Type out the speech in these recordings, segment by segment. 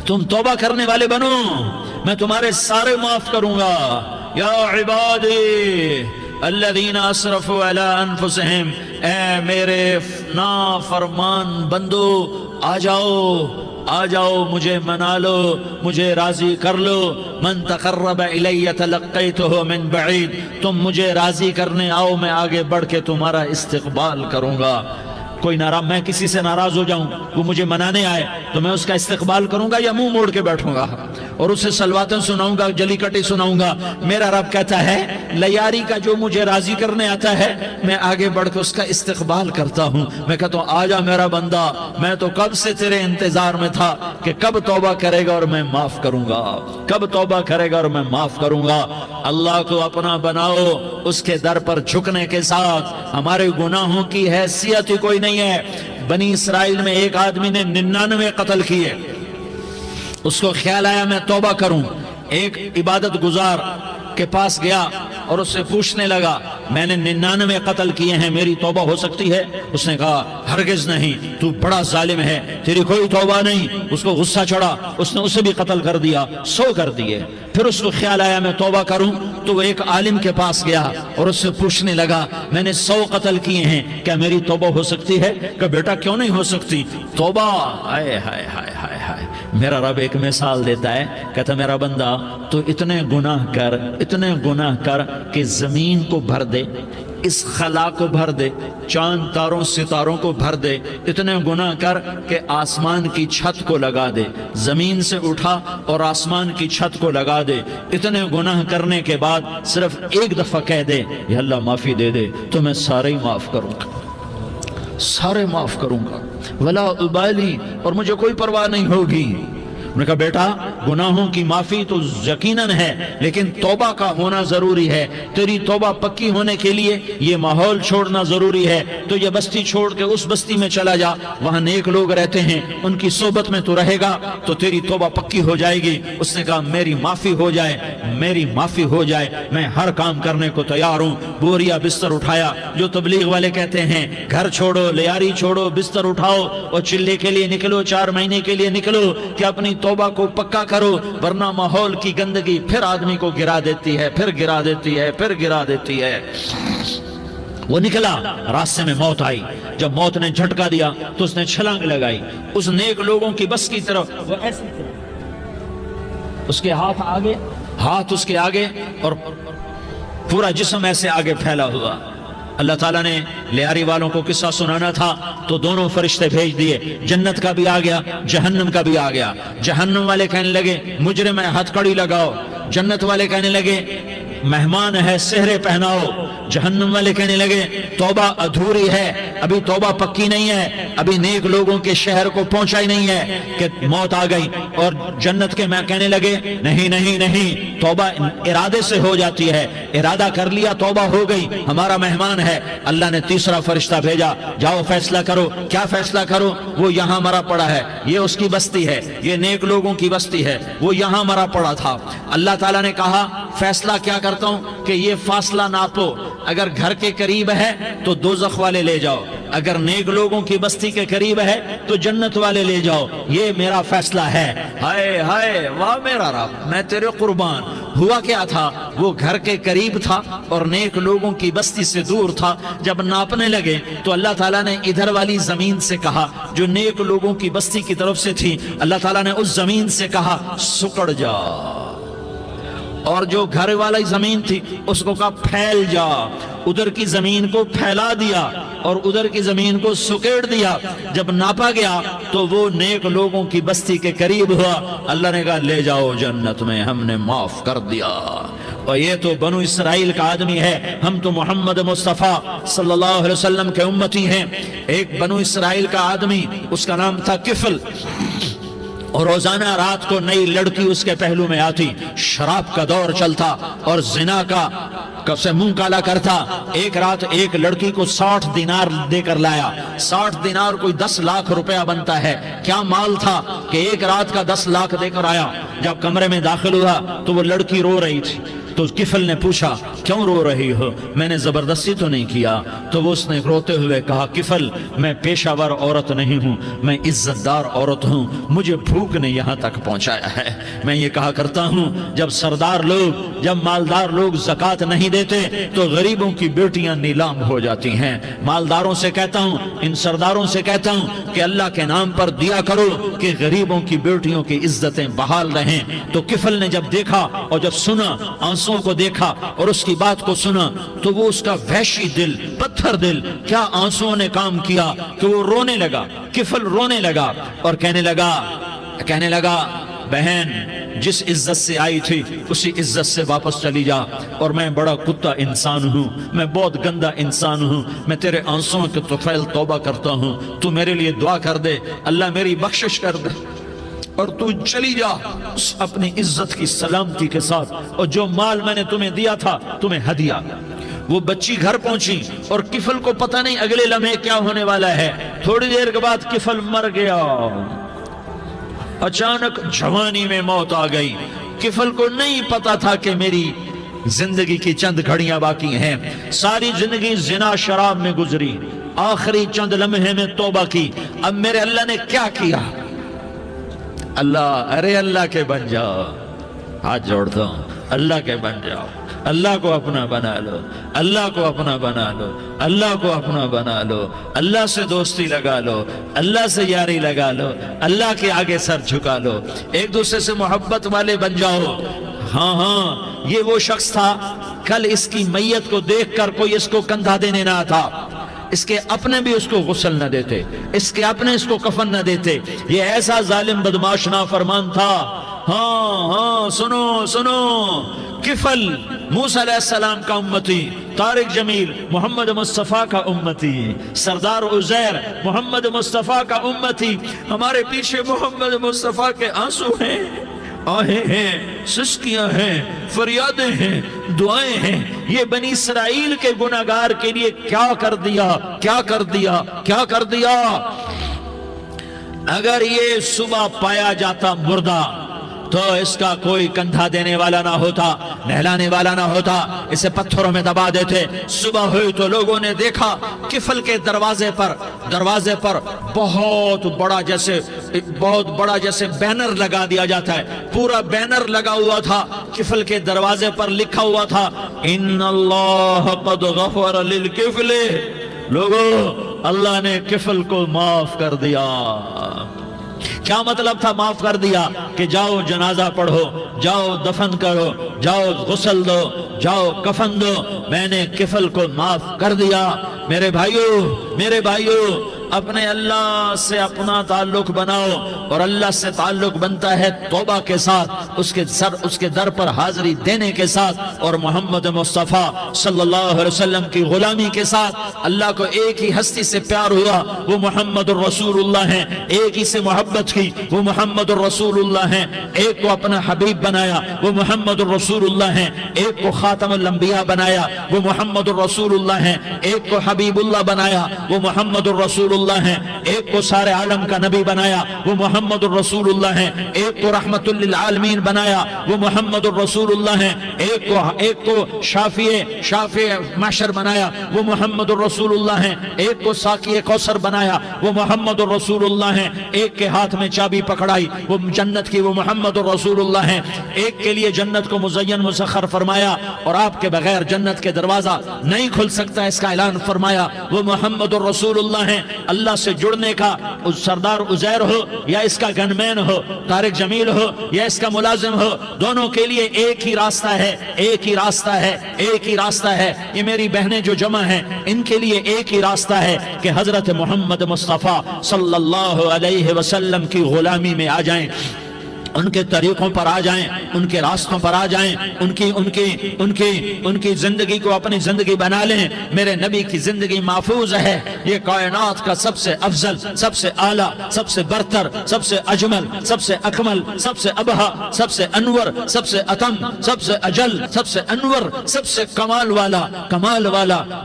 تم توبہ کرنے والے بنو، میں تمہارے سارے معاف کروں گا۔ یا عبادی الذین اسرفوا علی انفسہم، اے میرے نافرمان بندو آ جاؤ مجھے منا لو، مجھے راضی کر لو۔ من تقرب الی تلقیتہ من بعید، تم مجھے راضی کرنے آؤ، میں آگے بڑھ کے تمہارا استقبال کروں گا۔ کوئی ناراض، میں کسی سے ناراض ہو جاؤں، وہ مجھے منانے آئے تو میں اس کا استقبال کروں گا یا منہ موڑ کے بیٹھوں گا اور اسے سلواتیں سناؤں گا، جلی کٹی سناؤں گا؟ میرا رب کہتا ہے لیاری کا جو مجھے راضی کرنے آتا ہے میں آگے بڑھ کے اس کا استقبال کرتا ہوں۔ میں کہتا ہوں آ جا میرا بندہ، میں تو کب سے تیرے انتظار میں تھا کہ کب توبہ کرے گا اور میں معاف کروں گا، کب توبہ کرے گا اور میں معاف کروں گا۔ اللہ کو اپنا بناؤ، اس کے در پر جھکنے کے ساتھ ہمارے گناہوں کی حیثیت ہی کوئی نہیں ہے۔ بنی اسرائیل میں ایک آدمی نے 99 قتل کیے، اس کو خیال آیا میں توبہ کروں، ایک عبادت گزار کے پاس گیا اور اس سے پوچھنے لگا میں نے 99 قتل کیے ہیں، میری توبہ ہو سکتی ہے؟ اس نے کہا ہرگز نہیں، تو بڑا ظالم ہے، تیری کوئی توبہ نہیں۔ اس کو غصہ چڑھا، اس نے اسے بھی قتل کر دیا، 100 کر دیے۔ پھر اس کو خیال آیا میں توبہ کروں، تو وہ ایک عالم کے پاس گیا اور اس سے پوچھنے لگا میں نے 100 قتل کیے ہیں، کیا میری توبہ ہو سکتی ہے؟ کہ بیٹا کیوں نہیں ہو سکتی توبہ؟ ہائے ہائے ہائے ہائے ہائے، میرا رب ایک مثال دیتا ہے، کہتا میرا بندہ تو اتنے گناہ کر کہ زمین کو بھر دے، اس خلا کو بھر دے، چاند تاروں ستاروں کو بھر دے، اتنے گناہ کر کہ آسمان کی چھت کو لگا دے، زمین سے اٹھا اور آسمان کی چھت کو لگا دے۔ اتنے گناہ کرنے کے بعد صرف ایک دفعہ کہہ دے یا اللہ معافی دے دے تو میں سارے ہی معاف کروں گا، سارے معاف کروں گا، ولا ابالی، اور مجھے کوئی پرواہ نہیں ہوگی۔ انہوں نے کہا بیٹا گناہوں کی معافی تو یقیناً ہے لیکن توبہ کا ہونا ضروری ہے، تیری توبہ پکی ہونے کے لیے یہ ماحول چھوڑنا ضروری ہے۔ تو یہ بستی چھوڑ کے اس بستی میں چلا جا، وہاں نیک لوگ رہتے ہیں، ان کی صحبت میں تو رہے گا تو تیری توبہ پکی ہو جائے گی۔ اس نے کہا میری معافی ہو جائے، میری معافی ہو جائے، میں ہر کام کرنے کو تیار ہوں۔ بوریا بستر اٹھایا، جو تبلیغ والے کہتے ہیں گھر چھوڑو، لیاری چھوڑو، بستر اٹھاؤ اور چلے کے لیے نکلو، 4 مہینے کے لیے نکلو کہ اپنی توبہ کو پکا کرو، ورنہ ماحول کی گندگی پھر آدمی کو گرا دیتی ہے، پھر گرا دیتی ہے، پھر گرا دیتی ہے۔ وہ نکلا، راستے میں موت آئی، جب موت نے جھٹکا دیا تو اس نے چھلانگ لگائی اس نیک لوگوں کی بس کی طرف، وہ ایسے اس کے ہاتھ اس کے آگے اور پورا جسم ایسے آگے پھیلا ہوا۔ اللہ تعالیٰ نے لیاری والوں کو قصہ سنانا تھا تو دونوں فرشتے بھیج دیے، جنت کا بھی آ گیا، جہنم کا بھی آ گیا۔ جہنم والے کہنے لگے مجرم ہے ہتھ کڑی لگاؤ، جنت والے کہنے لگے مہمان ہے سہرے پہناؤ۔ جہنم والے کہنے لگے توبہ ادھوری ہے، ابھی توبہ پکی نہیں ہے، ابھی نیک لوگوں کے شہر کو پہنچا ہی نہیں ہے کہ موت آ گئی۔ اور جنت کے میں کہنے لگے نہیں نہیں نہیں، توبہ ارادے سے ہو جاتی ہے، ارادہ کر لیا توبہ ہو گئی، ہمارا مہمان ہے۔ اللہ نے تیسرا فرشتہ بھیجا، جاؤ فیصلہ کرو۔ کیا فیصلہ کرو؟ وہ یہاں مرا پڑا ہے، یہ اس کی بستی ہے، یہ نیک لوگوں کی بستی ہے، وہ یہاں مرا پڑا تھا۔ اللہ تعالیٰ نے کہا فیصلہ کیا کرتا ہوں کہ یہ فاصلہ ناپو، اگر گھر کے قریب ہے تو دوزخ والے لے جاؤ، اگر نیک لوگوں کی بستی کے قریب ہے تو جنت والے لے جاؤ، یہ میرا فیصلہ ہے۔ ہائے ہائے واہ میرا رب، میں تیرے قربان۔ ہوا کیا تھا؟ وہ گھر کے قریب تھا اور نیک لوگوں کی بستی سے دور تھا۔ جب ناپنے لگے تو اللہ تعالیٰ نے ادھر والی زمین سے کہا جو نیک لوگوں کی بستی کی طرف سے تھی، اللہ تعالیٰ نے اس زمین سے کہا سکڑ جا، اور جو گھر والی زمین تھی اس کو کہا پھیل جا۔ ادھر کی زمین کو پھیلا دیا اور ادھر کی زمین کو سکیڑ دیا۔ جب ناپا گیا تو وہ نیک لوگوں کی بستی کے قریب ہوا۔ اللہ نے کہا لے جاؤ جنت میں، ہم نے معاف کر دیا۔ اور یہ تو بنو اسرائیل کا آدمی ہے، ہم تو محمد مصطفیٰ صلی اللہ علیہ وسلم کے امتی ہیں۔ ایک بنو اسرائیل کا آدمی، اس کا نام تھا کفل، اور روزانہ رات کو نئی لڑکی اس کے پہلو میں آتی، شراب کا دور چلتا اور زنا کا سے منہ کالا کرتا۔ ایک رات ایک لڑکی کو 60 دینار دے کر لایا۔ 60 دینار کوئی 10 لاکھ روپیہ بنتا ہے۔ کیا مال تھا کہ ایک رات کا 10 لاکھ دے کر آیا۔ جب کمرے میں داخل ہوا تو وہ لڑکی رو رہی تھی، تو کفل نے پوچھا کیوں رو رہی ہو؟ میں نے زبردستی تو نہیں کیا۔ تو وہ اس نے روتے ہوئے کہا کفل میں پیشہ ور عورت نہیں ہوں، میں عزت دار عورت ہوں، مجھے بھوک نے یہاں تک پہنچایا ہے۔ میں یہ کہا کرتا ہوں جب سردار لوگ، جب مالدار لوگ زکوٰۃ نہیں دیتے تو غریبوں کی بیٹیاں نیلام ہو جاتی ہیں۔ مالداروں سے کہتا ہوں، ان سرداروں سے کہتا ہوں کہ اللہ کے نام پر دیا کرو کہ غریبوں کی بیٹیوں کی عزتیں بحال رہیں۔ تو کفل نے جب دیکھا اور جب سنا، آنسوں کو دیکھا اور اس کی بات کو سنا، تو وہ اس کا وحشی دل، پتھر دل، کیا آنسوں نے کام کیا کہ وہ رونے لگا۔ کفل رونے لگا اور کہنے لگا بہن جس عزت سے آئی تھی اسی عزت سے واپس چلی جا، اور میں بڑا کتا انسان ہوں، میں بہت گندا انسان ہوں، میں تیرے آنسوں کے طفیل توبہ کرتا ہوں، تو میرے لیے دعا کر دے، اللہ میری بخشش کر دے، اور تو چلی جا اپنی عزت کی سلامتی کے ساتھ، اور جو مال میں نے تمہیں دیا تھا تمہیں ہدیہ۔ وہ بچی گھر پہنچی اور کفل کو پتہ نہیں اگلے لمحے کیا ہونے والا ہے۔ تھوڑی دیر کے بعد کفل مر گیا، اچانک جوانی میں موت آ گئی۔ کفل کو نہیں پتا تھا کہ میری زندگی کی چند گھڑیاں باقی ہیں، ساری زندگی زنا شراب میں گزری، آخری چند لمحے میں توبہ کی۔ اب میرے اللہ نے کیا کیا؟ اللہ کے بن جاؤ، ہاتھ جوڑتا ہوں، اللہ کے بن جاؤ، اللہ کو اپنا بنا لو، اللہ کو اپنا بنا لو، اللہ کو اپنا بنا لو، اللہ سے دوستی لگا لو، اللہ سے یاری لگا لو، اللہ کے آگے سر جھکا لو، ایک دوسرے سے محبت والے بن جاؤ۔ ہاں یہ وہ شخص تھا، کل اس کی میت کو دیکھ کر کوئی اس کو کندھا دینے نہ تھا، اس کے اپنے بھی اس کو غسل نہ دیتے، اس کے اپنے اس کو کفن نہ دیتے، یہ ایسا ظالم بدماش نافرمان تھا۔ ہاں سنو، کفل موسیٰ علیہ السلام کا امتی، طارق جمیل محمد مصطفیٰ کا امتی، سردار عزیر محمد مصطفیٰ کا امتی، ہمارے پیچھے محمد مصطفیٰ کے آنسو ہیں، آہیں ہیں، سسکیاں ہیں، فریادیں ہیں، دعائیں ہیں۔ یہ بنی اسرائیل کے گناہگار کے لیے کیا کر دیا۔ اگر یہ صبح پایا جاتا مردہ تو اس کا کوئی کندھا دینے والا نہ ہوتا، نہلانے والا نہ ہوتا، اسے پتھروں میں دبا دیتے۔ صبح ہوئی تو لوگوں نے دیکھا کفل کے دروازے پر بہت بڑا جیسے بینر لگا دیا جاتا ہے، پورا بینر لگا ہوا تھا، کفل کے دروازے پر لکھا ہوا تھا ان اللہ قد غفر للکفل، لوگو اللہ نے کفل کو معاف کر دیا۔ کیا مطلب تھا معاف کر دیا؟ کہ جاؤ جنازہ پڑھو، جاؤ دفن کرو، جاؤ غسل دو، جاؤ کفن دو، میں نے کفل کو معاف کر دیا۔ میرے بھائیو اپنے اللہ سے اپنا تعلق بناؤ، اور اللہ سے تعلق بنتا ہے توبہ کے ساتھ، اس کے در پر حاضری دینے کے ساتھ، اور محمد مصطفیٰ صلی اللہ علیہ وسلم کی غلامی کے ساتھ۔ اللہ کو ایک ہی ہستی سے پیار ہوا، وہ محمد الرسول اللہ ہیں، ایک ہی سے محبت کی، وہ محمد الرسول اللہ ہیں، ایک کو اپنا حبیب بنایا، وہ محمد الرسول اللہ ہیں، ایک کو خاتم الانبیاء بنایا، وہ محمد الرسول اللہ ہیں، ایک کو حبیب اللہ بنایا، وہ محمد الرسول اللہ ہیں، ایک کو سارے عالم کا نبی بنایا، وہ محمد الرسول اللہ ہیں، ایک کو رحمت للعالمین بنایا، وہ محمد الرسول اللہ ہیں، ایک کو شافع محشر بنایا، وہ محمد الرسول اللہ ہیں، ایک کو ساقی کوثر بنایا، وہ محمد الرسول اللہ ہیں، ایک کے ہاتھ میں چابی پکڑائی وہ جنت کی، وہ محمد الرسول اللہ ہیں، ایک کے لیے جنت کو مزین مسخر فرمایا اور آپ کے بغیر جنت کے دروازہ نہیں کھل سکتا اس کا اعلان فرمایا، وہ محمد الرسول اللہ ہیں۔ اللہ سے جڑنے کا سردار عزیر ہو یا اس کا گنمین ہو، طارق جمیل ہو یا اس کا ملازم ہو، دونوں کے لیے ایک ہی راستہ ہے۔ یہ میری بہنیں جو جمع ہیں ان کے لیے ایک ہی راستہ ہے کہ حضرت محمد مصطفیٰ صلی اللہ علیہ وسلم کی غلامی میں آ جائیں، ان کے طریقوں پر آ جائیں، ان کے راستوں پر آ جائیں، ان کی زندگی کو اپنی زندگی بنا لیں۔ میرے نبی کی زندگی محفوظ ہے، یہ کائنات کا سب سے افضل، سب سے اعلیٰ، سب سے برتر، سب سے اجمل، سب سے اکمل، سب سے ابہا، سب سے انور، سب سے اتم، سب سے اجل، سب سے انور، سب سے کمال والا،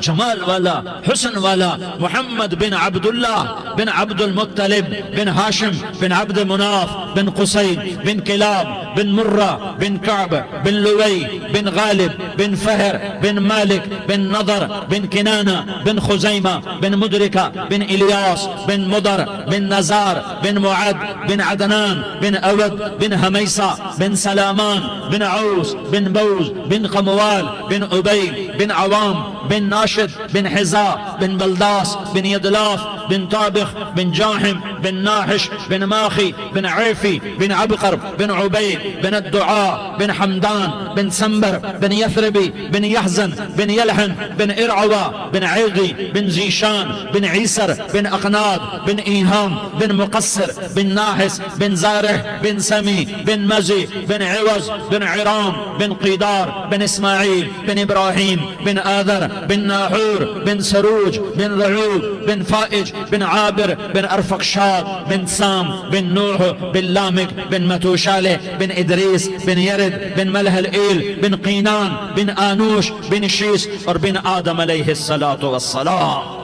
جمال والا، حسن والا، محمد بن عبداللہ بن عبد المطلب بن ہاشم بن عبد مناف بن قصی بن کلاب بن مرہ بن کعب بن لوی بن غالب بن فہر بن مالک بن نضر بن کنانہ بن خزیمہ بن مدرکہ بن الیاس بن مدر بن نزار بن معد بن عدنان بن اود بن حمیسہ بن سلامان بن عوس بن بوز بن قموال بن عبید بن عوام بن ناشد بن حزا بن بلداس بن يدلاف بن طابخ بن جاحم بن ناحش بن ماخي بن عيفي بن عبقر بن عبيد بن الدعاء بن حمدان بن سنبر بن يثربي بن يحزن بن يلحن بن إرعوى بن عيغي بن زيشان بن عيسر بن أقناد بن إيهام بن مقصر بن ناحس بن زارح بن سمي بن مزي بن عوز بن عرام بن قيدار بن إسماعيل بن إبراهيم بن آذر بن ناحور بن سروج بن رعود بن فائج بن عابر بن أرفقشاد بن سام بن نوح بن لامك بن متوشالة بن إدريس بن يرد بن ملهلئيل بن قينان بن آنوش بن شيس اور بن آدم علیہ الصلاة والسلام.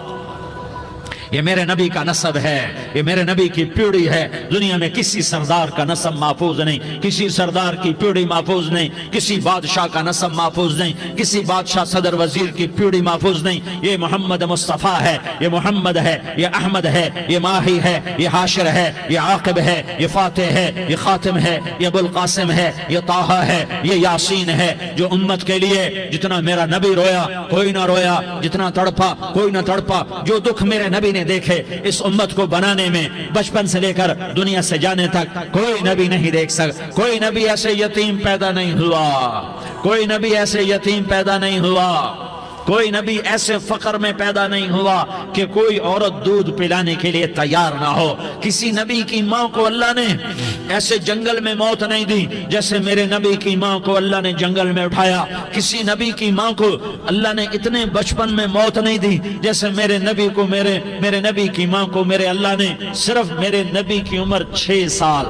یہ میرے نبی کا نسب ہے، یہ میرے نبی کی پیڑھی ہے. دنیا میں کسی سردار کا نسب محفوظ نہیں، کسی سردار کی پیڑھی محفوظ نہیں، کسی بادشاہ کا نسب محفوظ نہیں، کسی بادشاہ صدر وزیر کی پیڑھی محفوظ نہیں. یہ محمد مصطفیٰ ہے، یہ محمد ہے، یہ احمد ہے، یہ ماہی ہے، یہ حاشر ہے، یہ عاقب ہے، یہ فاتح ہے، یہ خاتم ہے، یہ ابو القاسم ہے، یہ طٰہٰ ہے، یہ یاسین ہے. جو امت کے لیے جتنا میرا نبی رویا کوئی نہ رویا، جتنا تڑپا کوئی نہ تڑپا، جو دکھ میرے نبی نے دیکھے اس امت کو بنانے میں بچپن سے لے کر دنیا سے جانے تک کوئی نبی نہیں دیکھ سکتا. کوئی نبی ایسے یتیم پیدا نہیں ہوا، کوئی نبی ایسے یتیم پیدا نہیں ہوا، کوئی نبی ایسے فقر میں پیدا نہیں ہوا کہ کوئی عورت دودھ پلانے کے لیے تیار نہ ہو. کسی نبی کی ماں کو اللہ نے ایسے جنگل میں موت نہیں دی جیسے میرے نبی کی ماں کو اللہ نے جنگل میں اٹھایا. کسی نبی کی ماں کو اللہ نے اتنے بچپن میں موت نہیں دی جیسے میرے نبی کو میرے نبی کی ماں کو میرے اللہ نے صرف میرے نبی کی عمر 6 سال،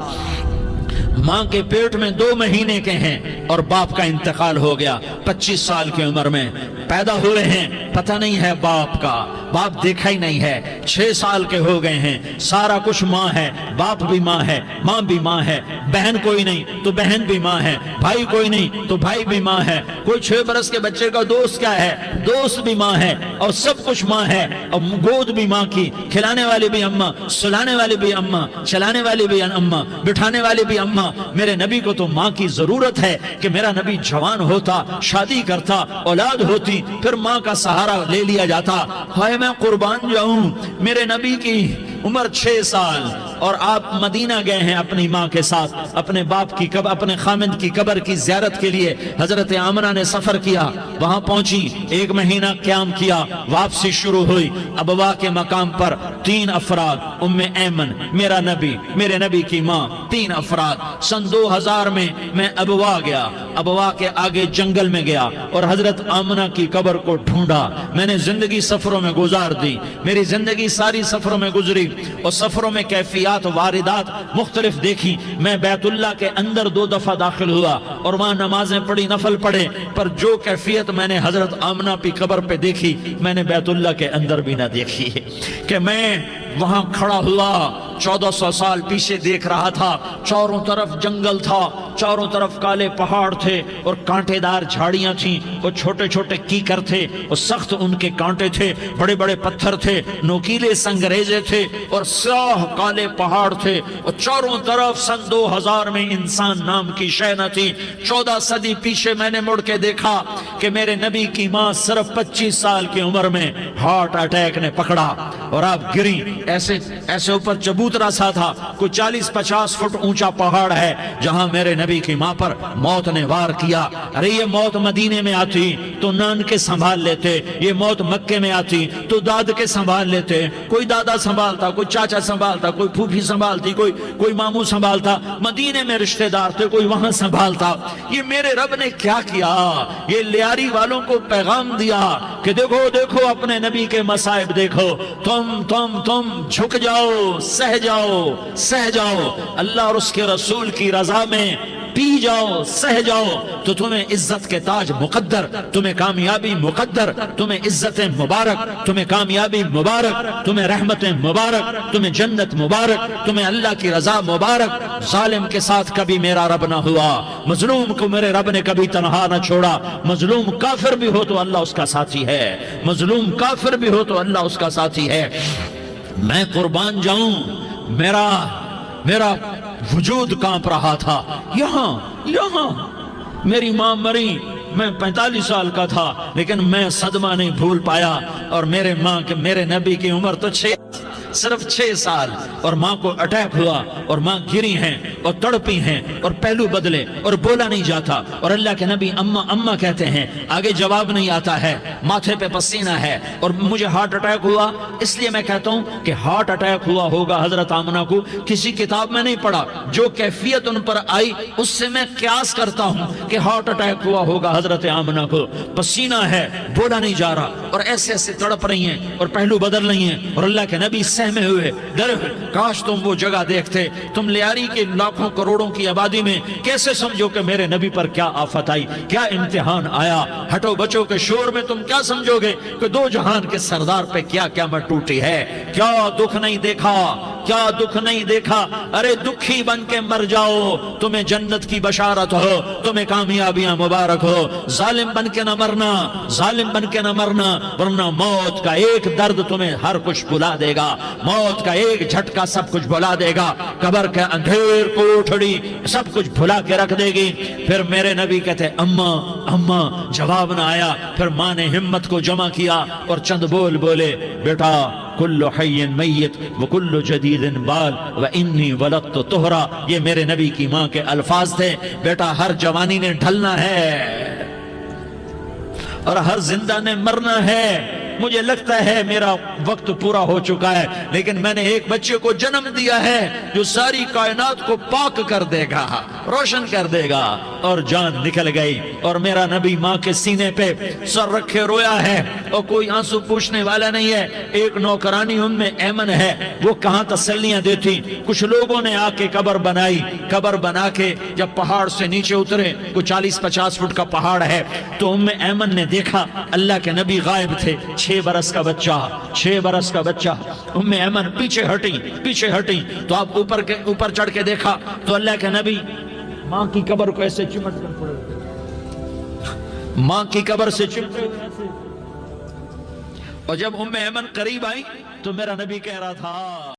ماں کے پیٹ میں 2 مہینے کے ہیں اور باپ کا انتقال ہو گیا. 25 سال کی عمر میں پیدا ہوئے ہیں، پتہ نہیں ہے باپ کا، باپ دیکھا ہی نہیں ہے. 6 سال کے ہو گئے ہیں، سارا کچھ ماں ہے، باپ بھی ماں ہے، ماں بھی ماں ہے. بہن کوئی نہیں تو بہن بھی ماں ہے، بھائی کوئی نہیں تو بھائی بھی ماں ہے. کوئی 6 برس کے بچے کا دوست کیا ہے، دوست بھی ماں ہے، اور سب کچھ ماں ہے. اور گود بھی ماں کی، کھلانے والی بھی اماں، سلانے والی بھی اماں، چلانے والی بھی اماں، بٹھانے والی بھی اماں. میرے نبی کو تو ماں کی ضرورت ہے کہ میرا نبی جوان ہوتا، شادی کرتا، اولاد ہوتی، پھر ماں کا سہارا لے لیا جاتا. ہائے میں قربان جاؤں، میرے نبی کی عمر 6 سال اور آپ مدینہ گئے ہیں اپنی ماں کے ساتھ، اپنے باپ کی اپنے خامند کی قبر کی زیارت کے لیے. حضرت آمنہ نے سفر کیا، وہاں پہنچی، 1 مہینہ قیام کیا، واپسی شروع ہوئی. ابوا کے مقام پر 3 افراد، ام ایمن، میرا نبی، میرے نبی کی ماں، 3 افراد. سن 2000 میں ابوا گیا، ابوا کے آگے جنگل میں گیا اور حضرت آمنہ کی قبر کو ڈھونڈا. میں نے زندگی سفروں میں گزار دی، میری زندگی ساری سفروں میں گزری اور سفروں میں کیفیات واردات مختلف دیکھی. میں بیت اللہ کے اندر 2 دفعہ داخل ہوا اور وہاں نمازیں پڑھی، نفل پڑھے، پر جو کیفیت میں نے حضرت آمنہ کی قبر پہ دیکھی میں نے بیت اللہ کے اندر بھی نہ دیکھی. کہ میں وہاں کھڑا ہوا 1400 سال پیچھے دیکھ رہا تھا، چاروں طرف جنگل تھا، چاروں طرف کالے پہاڑ تھے اور کانٹے دار جھاڑیاں تھیں، اور چھوٹے چھوٹے کیکر تھے اور سخت ان کے کانٹے تھے، بڑے بڑے پتھر تھے، نوکیلے سنگریزے تھے اور سیاہ کالے پہاڑ تھے، اور چاروں طرف سن 2000 میں انسان نام کی شے نہ تھی. 14 صدی پیچھے میں نے مڑ کے دیکھا کہ میرے نبی کی ماں صرف 25 سال کی عمر میں ہارٹ اٹیک نے پکڑا اور آپ گری. ایسے اوپر چبوترا سا تھا، کوئی 40-50 فٹ اونچا پہاڑ ہے جہاں میرے نبی کی ماں پر موت نے وار کیا. ارے یہ موت مدینے میں آتی تو نان کے سنبھال لیتے، یہ موت مکے میں آتی تو داد کے سنبھال لیتے. کوئی دادا سنبھالتا، کوئی چاچا سنبھالتا، کوئی پھوپھی سنبھالتی، کوئی ماموں سنبھالتا. مدینے میں رشتہ دار تھے، کوئی وہاں سنبھالتا. یہ میرے رب نے کیا کیا؟ یہ لیاری والوں کو پیغام دیا کہ دیکھو دیکھو اپنے نبی کے مصائب دیکھو، تم جھک جاؤ، سہ جاؤ. اللہ اور اس کے رسول کی رضا میں پی جاؤ سہ جاؤ تو تمہیں عزت کے تاج مقدر، تمہیں کامیابی مقدر، تمہیں عزت مبارک، تمہیں کامیابی مبارک، تمہیں رحمت مبارک، تمہیں جنت مبارک، تمہیں اللہ کی رضا مبارک۔ ظالم کے ساتھ کبھی میرا رب نہ ہوا، مظلوم کو میرے رب نے کبھی تنہا نہ چھوڑا۔ مظلوم کافر بھی ہو تو اللہ اس کا ساتھی ہے، مظلوم کافر بھی ہو تو اللہ اس کا ساتھی ہے۔ میں قربان جاؤں، میرا وجود کانپ رہا تھا۔ یہاں میری ماں مری، میں 45 سال کا تھا، لیکن میں صدمہ نہیں بھول پایا۔ اور میرے نبی کی عمر تو صرف 6 سال، اور ماں کو اٹیک ہوا اور ماں گری ہیں اور تڑپی ہیں اور پہلو بدلے اور بولا نہیں جاتا، اور اللہ کے نبی اماں اماں کہتے ہیں، آگے جواب نہیں آتا ہے، ماتھے پہ پسینہ ہے، اور مجھے ہارٹ اٹیک ہوا۔ اس لیے میں کہتا ہوں کہ ہارٹ اٹیک ہوا ہوگا حضرت آمنہ کو، کسی کتاب میں نہیں پڑھا، جو کیفیت ان پر آئی اس سے میں قیاس کرتا ہوں کہ ہارٹ اٹیک ہوا ہوگا حضرت آمنہ کو۔ پسینہ ہے، بولا نہیں جا رہا، اور ایسے ایسے تڑپ رہی ہیں اور پہلو بدل رہی ہیں، اور اللہ کے نبی سہمے ہوئے ڈر، کاش تم وہ جگہ دیکھتے، تم لیاری کے لاکھوں کروڑوں کی آبادی میں کیسے سمجھو کہ میرے نبی پر کیا آفت آئی، کیا امتحان آیا۔ ہٹو بچوں کے شور میں تم کیا سمجھو گے کہ 2 جہان کے سردار پہ کیا قیامت ٹوٹی ہے۔ کیا دکھ نہیں دیکھا، کیا دکھ نہیں دیکھا۔ ارے دکھی بن کے مر جاؤ، تمہیں جنت کی بشارت ہو، تمہیں کامیابیاں مبارک ہو۔ ظالم بن کے نہ مرنا، ظالم بن کے نہ مرنا، ورنہ موت کا ایک درد تمہیں ہر کچھ بلا دے گا، موت کا ایک جھٹکا سب کچھ بھلا دے گا، قبر کے اندھیر کوٹھڑی سب کچھ بھلا کے رکھ دے گی۔ پھر میرے نبی کہتے اماں، جواب نہ آیا۔ پھر ماں نے ہمت کو جمع کیا اور چند بولے، بیٹا کل حی میت وکل جدید بال وانی ولدت طہرا۔ یہ میرے نبی کی ماں کے الفاظ تھے، بیٹا ہر جوانی نے ڈھلنا ہے اور ہر زندہ نے مرنا ہے۔ مجھے لگتا ہے میرا وقت پورا ہو چکا ہے، لیکن میں نے ایک بچے کو جنم دیا ہے جو ساری کائنات کو پاک کر دے گا، روشن کر دے گا۔ اور جان نکل گئی، اور میرا نبی ماں کے سینے پہ سر رکھے رویا ہے، اور کوئی آنسو پوچھنے والا نہیں ہے۔ ایک نوکرانی ام ایمن ہے، وہ کہاں تسلیاں دیتی۔ کچھ لوگوں نے آ کے قبر بنائی، قبر بنا کے جب پہاڑ سے نیچے اترے، کوئی 40-50 فٹ کا پہاڑ ہے، تو ام ایمن نے دیکھا اللہ کے نبی غائب تھے، 6 برس کا بچہ۔ ام ایمن پیچھے ہٹی تو آپ اوپر چڑھ کے دیکھا تو اللہ کے نبی ماں کی قبر کو ایسے چمٹ کر پڑے، ماں کی قبر سے چمٹے ایسے۔ اور جب ام ایمن قریب آئی تو میرا نبی کہہ رہا تھا